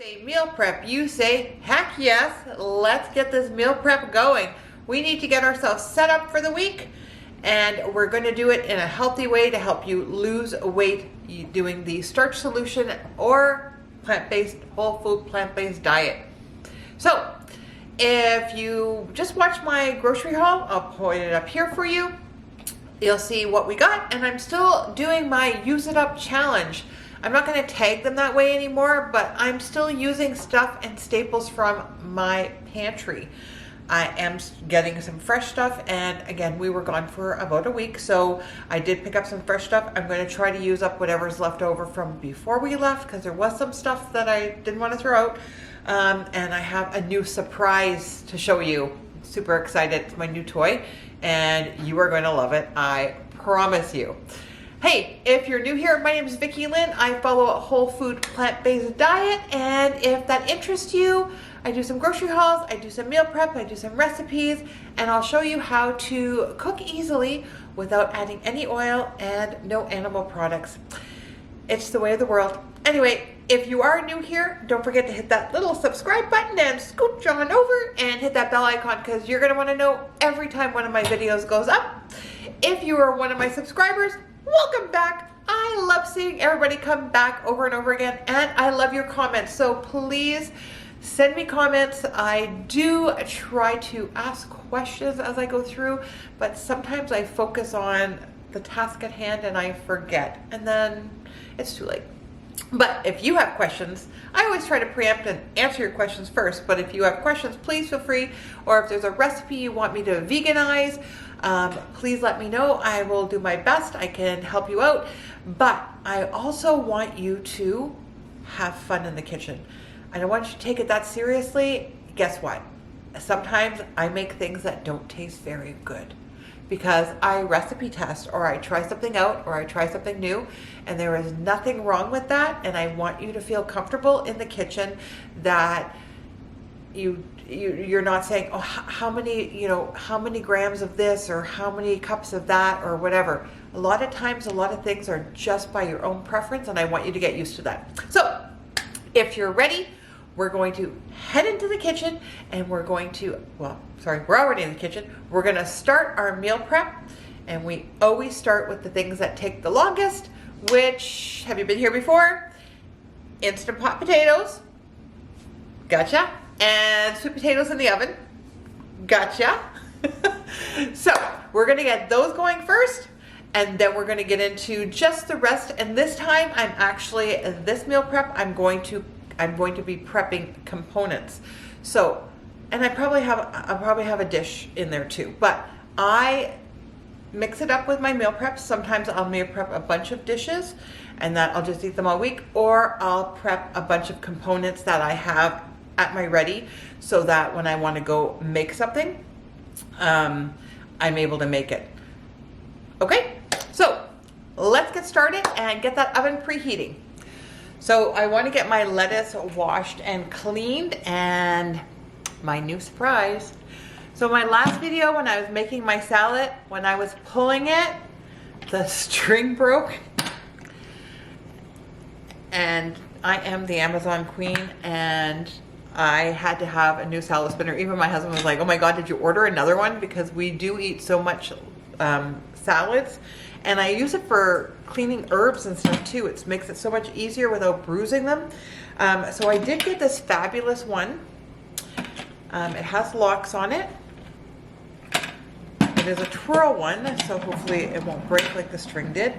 Say meal prep, you say heck yes, let's get this meal prep going. We need to get ourselves set up for the week, and we're going to do it in a healthy way to help you lose weight doing the starch solution or plant-based, whole food plant-based diet. So if you just watch my grocery haul, I'll point it up here for you. You'll see what we got, and I'm still doing my use it up challenge. I'm not going to tag them that way anymore, but I'm still using stuff and staples from my pantry. I am getting some fresh stuff, and again, we were gone for about a week, so I did pick up some fresh stuff. I'm going to try to use up whatever's left over from before we left, because there was some stuff that I didn't want to throw out, and I have a new surprise to show you. Super excited. It's my new toy, and you are going to love it. I promise you. Hey, if you're new here, my name is Vicki-Lynne. I follow a whole food plant-based diet, and if that interests you, I do some grocery hauls, I do some meal prep, I do some recipes, and I'll show you how to cook easily without adding any oil and no animal products. It's the way of the world. Anyway, if you are new here, don't forget to hit that little subscribe button and scooch on over and hit that bell icon, because you're going to want to know every time one of my videos goes up. If you are one of my subscribers, welcome back. I love seeing everybody come back over and over again, and I love your comments. So please send me comments. I do try to ask questions as I go through, but sometimes I focus on the task at hand and I forget, and then it's too late. But if you have questions, I always try to preempt and answer your questions first. But if you have questions, please feel free. Or if there's a recipe you want me to veganize, please let me know. I will do my best. I can help you out. But I also want you to have fun in the kitchen. I don't want you to take it that seriously. Guess what? Sometimes I make things that don't taste very good, because I recipe test, or I try something out, or I try something new, and there is nothing wrong with that. And I want you to feel comfortable in the kitchen, that you're not saying, oh, how many grams of this, or how many cups of that, or whatever. A lot of times, a lot of things are just by your own preference, and I want you to get used to that. So if you're ready, we're going to head into the kitchen, and we're going to, we're already in the kitchen. We're going to start our meal prep, and we always start with the things that take the longest, which, have you been here before? Instant pot potatoes, gotcha, and sweet potatoes in the oven, gotcha. So we're going to get those going first, and then we're going to get into just the rest. And this time, this meal prep, I'm going to be prepping components. So, and I'll probably have a dish in there too, but I mix it up with my meal prep. Sometimes I'll meal prep a bunch of dishes, and that I'll just eat them all week, or I'll prep a bunch of components that I have at my ready, so that when I want to go make something, I'm able to make it. Okay, so let's get started and get that oven preheating. So I want to get my lettuce washed and cleaned, and my new surprise. So my last video, when I was making my salad, when I was pulling it, the string broke. And I am the Amazon queen, and I had to have a new salad spinner. Even my husband was like, oh my God, did you order another one? Because we do eat so much salads. And I use it for cleaning herbs and stuff too. It makes it so much easier without bruising them. So I did get this fabulous one. It has locks on it. It is a twirl one, so hopefully it won't break like the string did.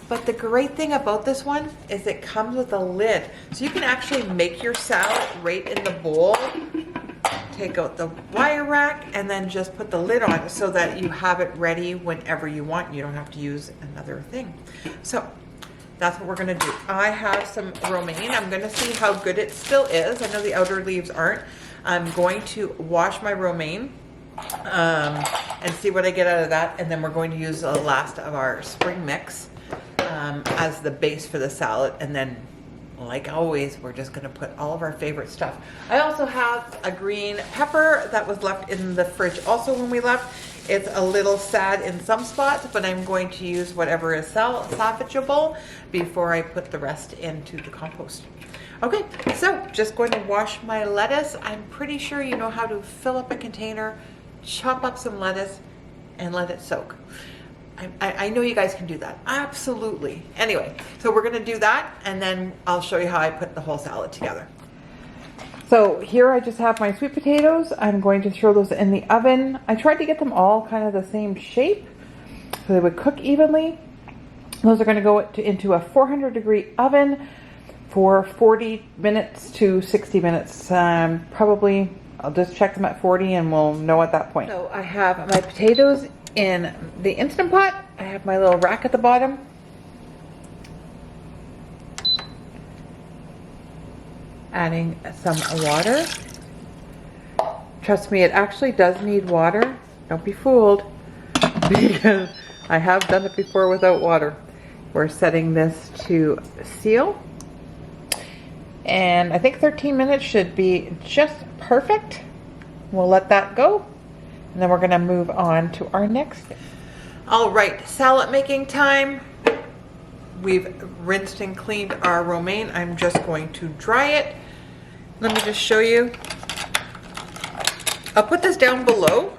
But the great thing about this one is it comes with a lid. So you can actually make your salad right in the bowl. Take out the wire rack and then just put the lid on, so that you have it ready whenever you want. You don't have to use another thing. So that's what we're going to do. I have some romaine. I'm going to see how good it still is. I know the outer leaves aren't. I'm going to wash my romaine and see what I get out of that. And then we're going to use the last of our spring mix as the base for the salad. And then, like always, we're just going to put all of our favorite stuff. I also have a green pepper that was left in the fridge also when we left. It's a little sad in some spots, but I'm going to use whatever is salvageable before I put the rest into the compost. Okay, so just going to wash my lettuce. I'm pretty sure you know how to fill up a container, chop up some lettuce, and let it soak. I know you guys can do that. Absolutely. Anyway, so we're going to do that, and then I'll show you how I put the whole salad together. So here I just have my sweet potatoes. I'm going to throw those in the oven. I tried to get them all kind of the same shape so they would cook evenly. Those are going to go into a 400-degree oven for 40 minutes to 60 minutes. Probably, I'll just check them at 40 and we'll know at that point. So I have my potatoes in the Instant Pot. I have my little rack at the bottom. Adding some water. Trust me, it actually does need water. Don't be fooled, because I have done it before without water. We're setting this to seal. And I think 13 minutes should be just perfect. We'll let that go. And then we're gonna move on to our next thing. All right, salad making time. We've rinsed and cleaned our romaine. I'm just going to dry it. Let me just show you. I'll put this down below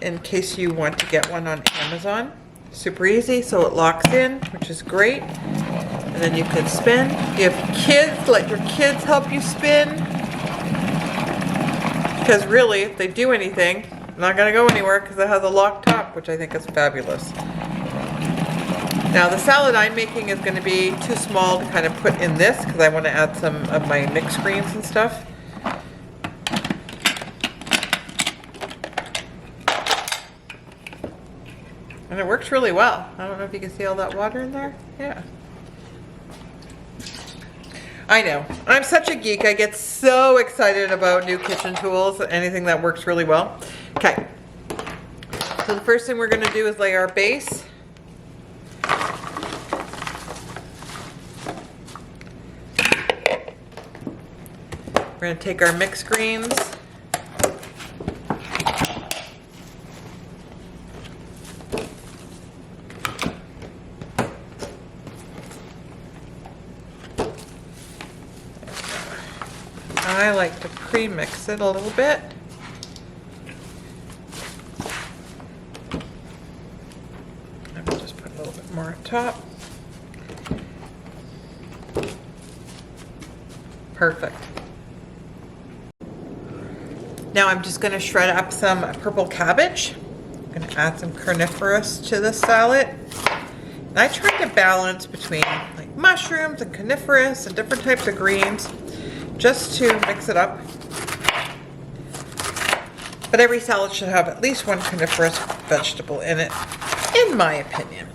in case you want to get one on Amazon. Super easy, so it locks in, which is great. And then you can spin. You have kids, let your kids help you spin. Because really, if they do anything, it's not gonna go anywhere because it has a locked top, which I think is fabulous. Now the salad I'm making is gonna be too small to kind of put in this because I want to add some of my mixed greens and stuff. And it works really well. I don't know if you can see all that water in there. Yeah. I know. I'm such a geek. I get so excited about new kitchen tools, anything that works really well. Okay. So the first thing we're going to do is lay our base. We're going to take our mixed greens. I like to pre-mix it a little bit. I'm going to just put a little bit more on top. Perfect. Now I'm just going to shred up some purple cabbage. I'm going to add some carnivorous to this salad. And I try to balance between like mushrooms and carnivorous and different types of greens, just to mix it up. But every salad should have at least one carnivorous vegetable in it, in my opinion.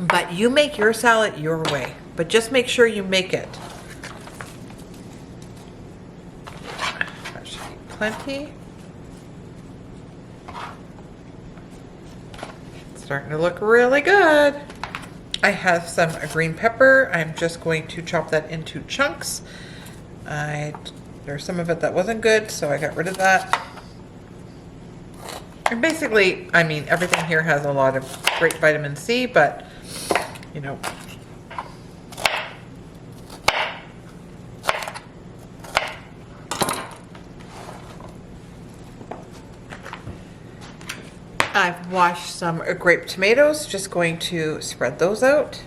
But you make your salad your way, but just make sure you make it. That should be plenty. Starting to look really good. I have some green pepper. I'm just going to chop that into chunks. There's some of it that wasn't good, so I got rid of that. And basically, I mean, everything here has a lot of great vitamin C, but you know, I've washed some grape tomatoes, just going to spread those out.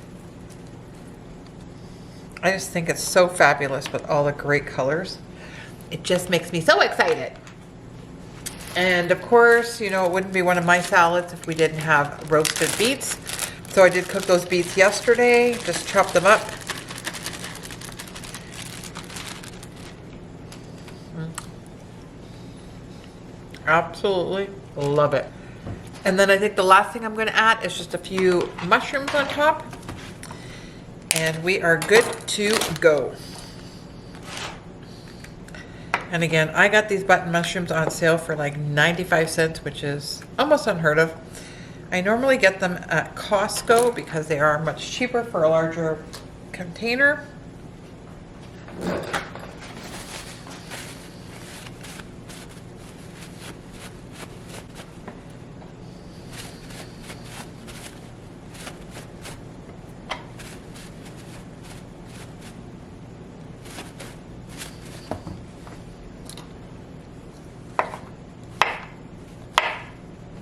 I just think it's so fabulous with all the great colors. It just makes me so excited. And of course, you know, it wouldn't be one of my salads if we didn't have roasted beets. So I did cook those beets yesterday, just chop them up. Absolutely love it. And then I think the last thing I'm going to add is just a few mushrooms on top. And we are good to go. And again, I got these button mushrooms on sale for like 95 cents, which is almost unheard of. I normally get them at Costco because they are much cheaper for a larger container.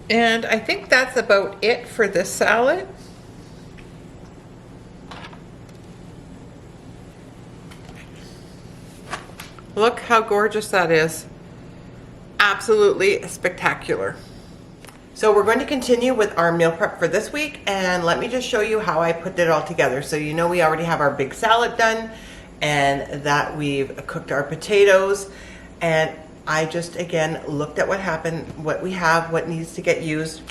And I think that's about it for this salad. Look how gorgeous that is. Absolutely spectacular. So we're going to continue with our meal prep for this week, and let me just show you how I put it all together. So you know we already have our big salad done and that we've cooked our potatoes, and I just again looked at what happened, what we have, what needs to get used.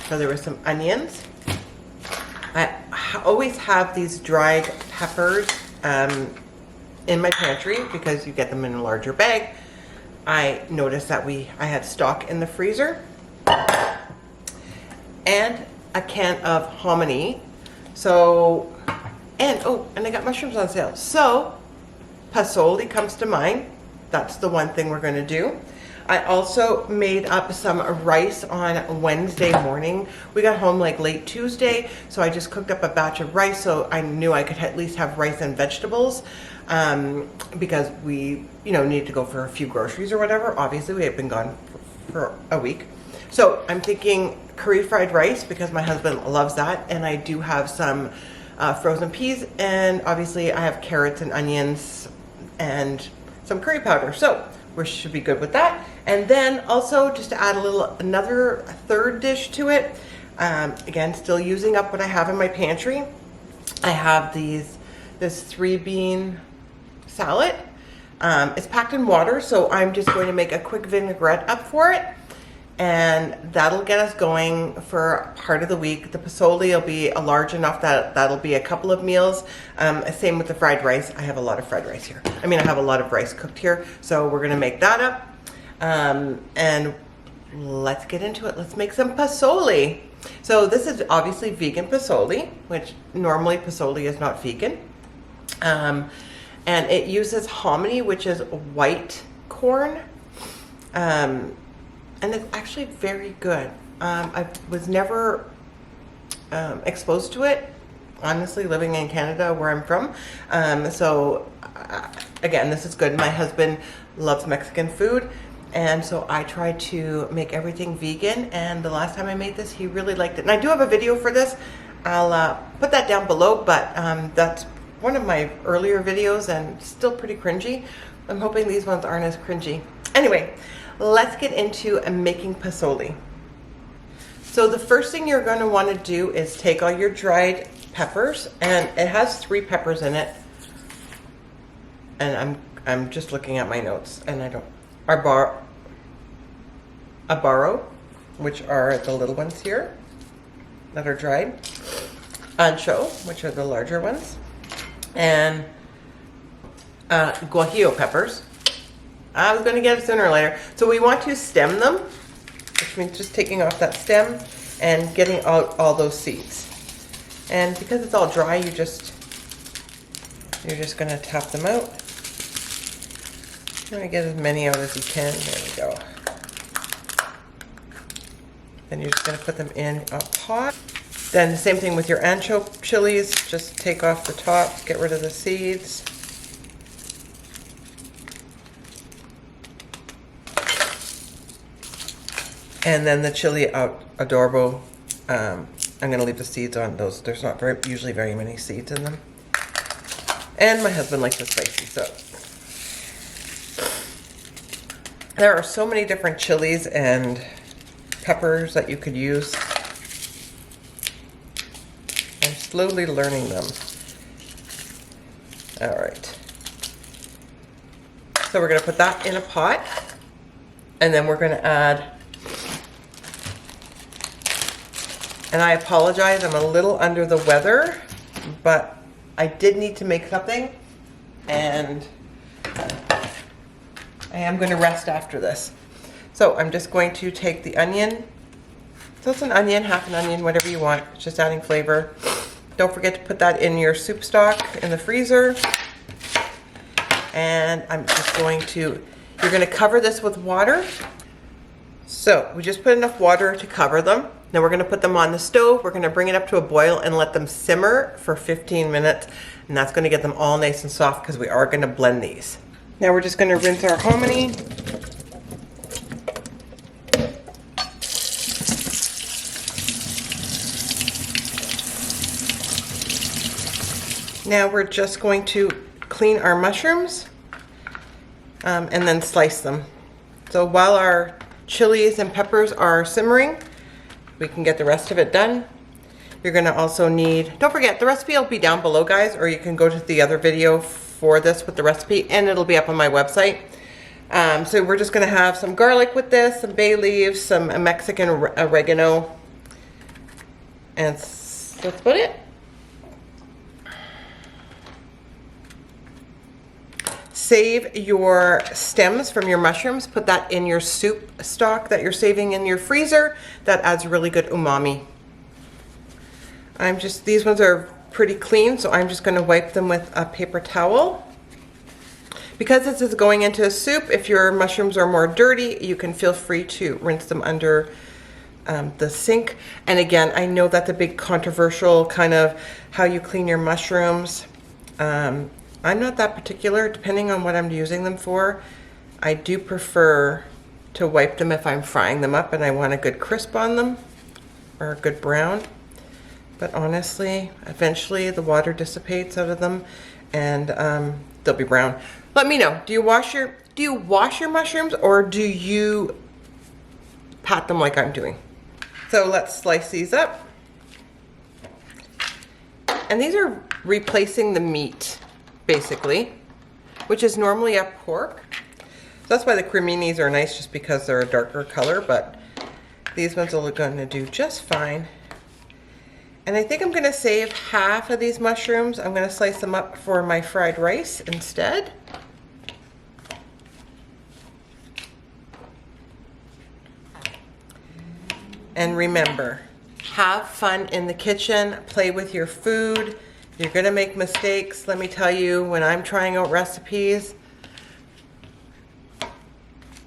So there were some onions. I always have these dried peppers in my pantry because you get them in a larger bag. I noticed that I had stock in the freezer, and a can of hominy. So, and I got mushrooms on sale. So, pozole comes to mind. That's the one thing we're gonna do. I also made up some rice on Wednesday morning. We got home like late Tuesday, so I just cooked up a batch of rice so I knew I could at least have rice and vegetables because we, needed to go for a few groceries or whatever. Obviously, we had been gone for a week. So I'm thinking curried fried rice because my husband loves that, and I do have some frozen peas, and obviously I have carrots and onions and some curry powder. So we should be good with that. And then also just to add another third dish to it, again, still using up what I have in my pantry. I have this 3-bean salad. It's packed in water, so I'm just going to make a quick vinaigrette up for it, and that'll get us going for part of the week. The pozole will be large enough that that'll be a couple of meals. Same with the fried rice. I have a lot of fried rice here. I have a lot of rice cooked here, so we're gonna make that up. And let's get into it. Let's make some pozole. So this is obviously vegan pozole, which normally pozole is not vegan. And it uses hominy, which is white corn. And it's actually very good. I was never exposed to it, honestly, living in Canada where I'm from. Again, this is good. My husband loves Mexican food, and so I try to make everything vegan, and the last time I made this, he really liked it. And I do have a video for this. I'll put that down below, but that's one of my earlier videos and still pretty cringy. I'm hoping these ones aren't as cringy. Anyway, let's get into making pozole. So the first thing you're going to want to do is take all your dried peppers, and it has 3 peppers in it. And I'm just looking at my notes, and I don't. Abaro, which are the little ones here that are dried. Ancho, which are the larger ones, and guajillo peppers. I was going to get it sooner or later. So we want to stem them, which means just taking off that stem and getting out all those seeds. And because it's all dry, you're just going to tap them out. Try to get as many out as you can. There we go. Then you're just going to put them in a pot. Then the same thing with your ancho chilies. Just take off the tops, get rid of the seeds. And then the chili adorable, I'm going to leave the seeds on those. There's not usually very many seeds in them. And my husband likes it spicy, so. There are so many different chilies and peppers that you could use. I'm slowly learning them. All right. So we're going to put that in a pot, and then we're going to add, and I apologize, I'm a little under the weather, but I did need to make something, and I am going to rest after this. So I'm just going to take the onion. So it's an onion, half an onion, whatever you want. It's just adding flavor. Don't forget to put that in your soup stock in the freezer. And I'm just going to, you're going to cover this with water. So we just put enough water to cover them. Now we're going to put them on the stove. We're going to bring it up to a boil and let them simmer for 15 minutes. And that's going to get them all nice and soft because we are going to blend these. Now we're just going to rinse our hominy. Now we're just going to clean our mushrooms and then slice them. So while our chilies and peppers are simmering, we can get the rest of it done. You're gonna also need, don't forget, the recipe will be down below, guys, or you can go to the other video for this with the recipe, and it'll be up on my website. So we're just gonna have some garlic with this, some bay leaves, some Mexican oregano, and that's about it. Save your stems from your mushrooms. Put that in your soup stock that you're saving in your freezer. That adds really good umami. These ones are pretty clean, so I'm just gonna wipe them with a paper towel. Because this is going into a soup, if your mushrooms are more dirty, you can feel free to rinse them under the sink. And again, I know that's a big controversial kind of how you clean your mushrooms. I'm not that particular, depending on what I'm using them for. I do prefer to wipe them if I'm frying them up and I want a good crisp on them, or a good brown. But honestly, eventually the water dissipates out of them and they'll be brown. Let me know, do you wash your mushrooms, or do you pat them like I'm doing? So let's slice these up. And these are replacing the meat, basically, which is normally a pork. So that's why the creminis are nice, just because they're a darker color, but these ones are going to do just fine. And I think I'm going to save half of these mushrooms. I'm going to slice them up for my fried rice instead. And remember, have fun in the kitchen, play with your food. You're gonna make mistakes. Let me tell you, when I'm trying out recipes,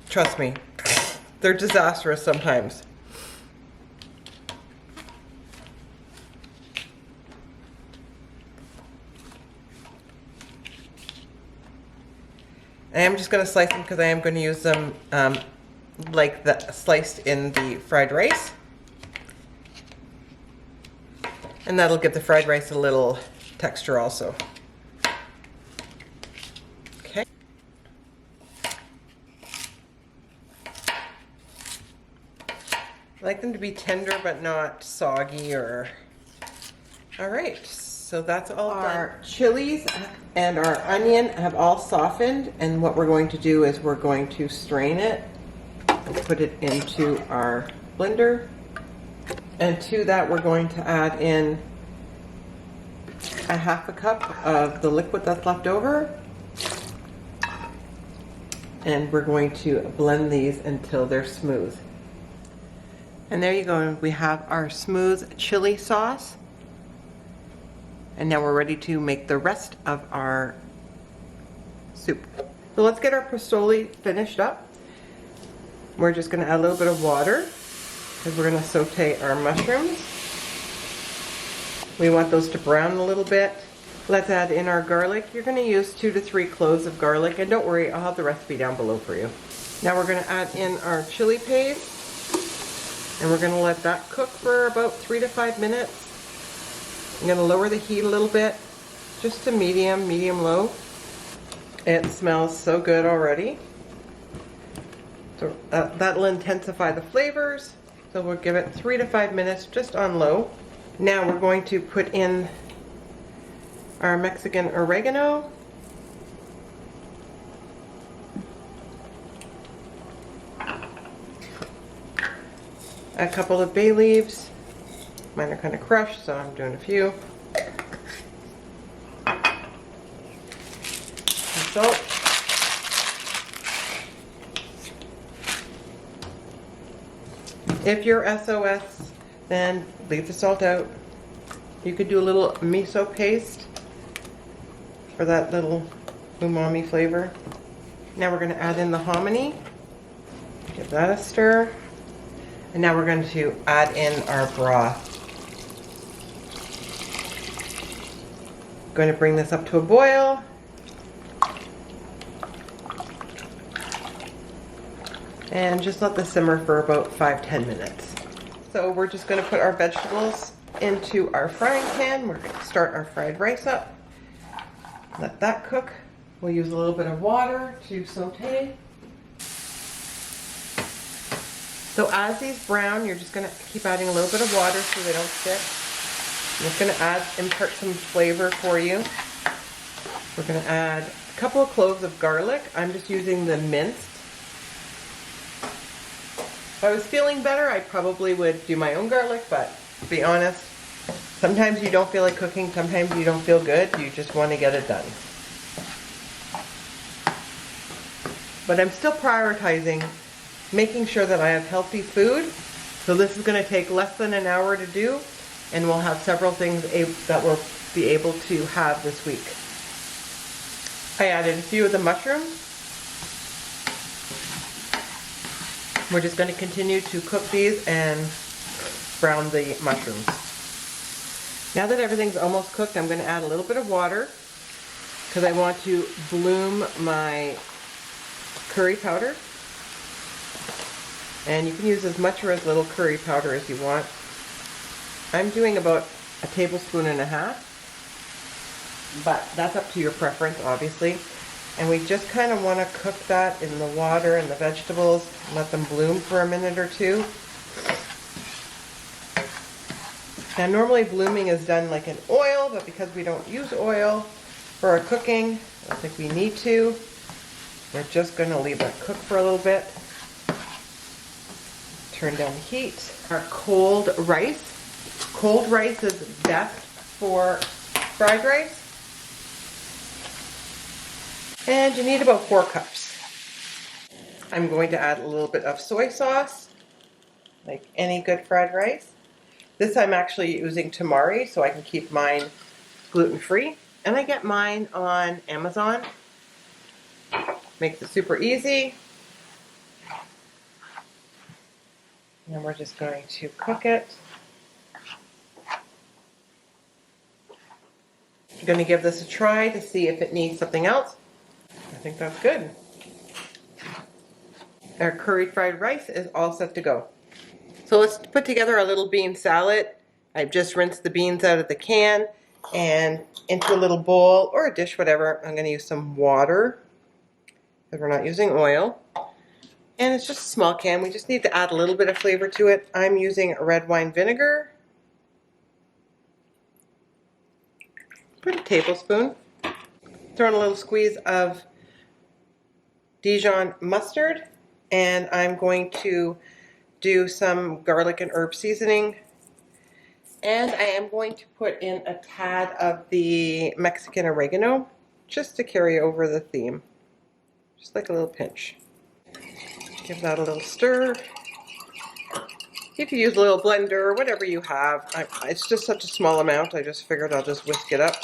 trust me, they're disastrous sometimes. I am just gonna slice them because I am gonna use them like sliced in the fried rice. And that'll give the fried rice a little texture also. Okay. I like them to be tender but not soggy or... All right, so that's all done. Our chilies and our onion have all softened, and what we're going to do is we're going to strain it and put it into our blender. And to that, we're going to add in a half a cup of the liquid that's left over. And we're going to blend these until they're smooth. And there you go. We have our smooth chili sauce. And now we're ready to make the rest of our soup. So let's get our pozole finished up. We're just going to add a little bit of water, because we're going to saute our mushrooms. We want those to brown a little bit. Let's add in our garlic. You're going to use 2 to 3 cloves of garlic, and don't worry, I'll have the recipe down below for you. Now we're going to add in our chili paste, and we're going to let that cook for about 3 to 5 minutes. I'm going to lower the heat a little bit, just to medium-low. It smells so good already. So that'll intensify the flavors. So we'll give it 3 to 5 minutes just on low. Now we're going to put in our Mexican oregano. A couple of bay leaves. Mine are kind of crushed, so I'm doing a few. Some salt. If you're SOS, then leave the salt out. You could do a little miso paste for that little umami flavor. Now we're going to add in the hominy. Give that a stir. And now we're going to add in our broth. Going to bring this up to a boil. And just let this simmer for about 5-10 minutes. So we're just going to put our vegetables into our frying pan. We're going to start our fried rice up. Let that cook. We'll use a little bit of water to saute. So as these brown, you're just going to keep adding a little bit of water so they don't stick. I'm just going to impart some flavor for you. We're going to add a couple of cloves of garlic. I'm just using the minced. If I was feeling better, I probably would do my own garlic, but to be honest, sometimes you don't feel like cooking, sometimes you don't feel good, you just want to get it done. But I'm still prioritizing making sure that I have healthy food. So this is going to take less than an hour to do, and we'll have several things that we'll be able to have this week. I added a few of the mushrooms. We're just going to continue to cook these and brown the mushrooms. Now that everything's almost cooked, I'm going to add a little bit of water because I want to bloom my curry powder. And you can use as much or as little curry powder as you want. I'm doing about a tablespoon and a half, but that's up to your preference, obviously. And we just kind of want to cook that in the water and the vegetables, let them bloom for a minute or two. Now normally blooming is done like in oil, but because we don't use oil for our cooking, I don't think we need to. We're just going to leave it cook for a little bit. Turn down the heat. Our cold rice. Cold rice is best for fried rice. And you need about 4 cups. I'm going to add a little bit of soy sauce, like any good fried rice. This I'm actually using tamari, so I can keep mine gluten-free. And I get mine on Amazon. Makes it super easy. And we're just going to cook it. I'm going to give this a try to see if it needs something else. I think that's good. Our curried fried rice is all set to go. So let's put together a little bean salad. I've just rinsed the beans out of the can and into a little bowl or a dish, whatever. I'm going to use some water because we're not using oil. And it's just a small can. We just need to add a little bit of flavor to it. I'm using red wine vinegar. Put a tablespoon. Throw in a little squeeze of Dijon mustard. And I'm going to do some garlic and herb seasoning. And I am going to put in a tad of the Mexican oregano just to carry over the theme. Just like a little pinch. Give that a little stir. You can use a little blender or whatever you have. It's just such a small amount, I just figured I'll just whisk it up.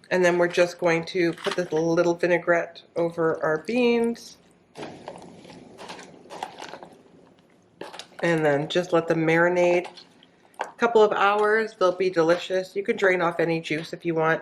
And then we're just going to put this little vinaigrette over our beans. And then just let them marinate a couple of hours. They'll be delicious. You can drain off any juice if you want.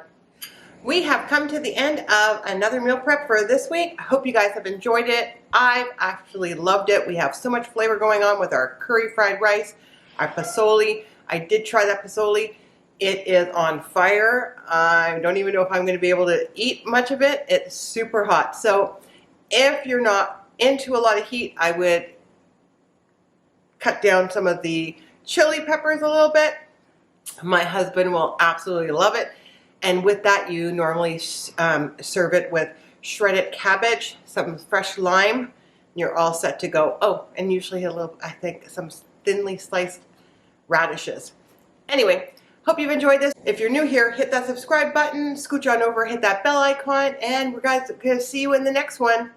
We have come to the end of another meal prep for this week. I hope you guys have enjoyed it. I've actually loved it. We have so much flavor going on with our curry fried rice, our pozole. I did try that pozole. It is on fire. I don't even know if I'm going to be able to eat much of it. It's super hot. So if you're not into a lot of heat, I would cut down some of the chili peppers a little bit. My husband will absolutely love it. And with that, you normally serve it with shredded cabbage, some fresh lime. You're all set to go. Oh, and usually a little, I think, some thinly sliced radishes. Anyway, hope you've enjoyed this. If you're new here, hit that subscribe button, scooch on over, hit that bell icon, and we're going to see you in the next one.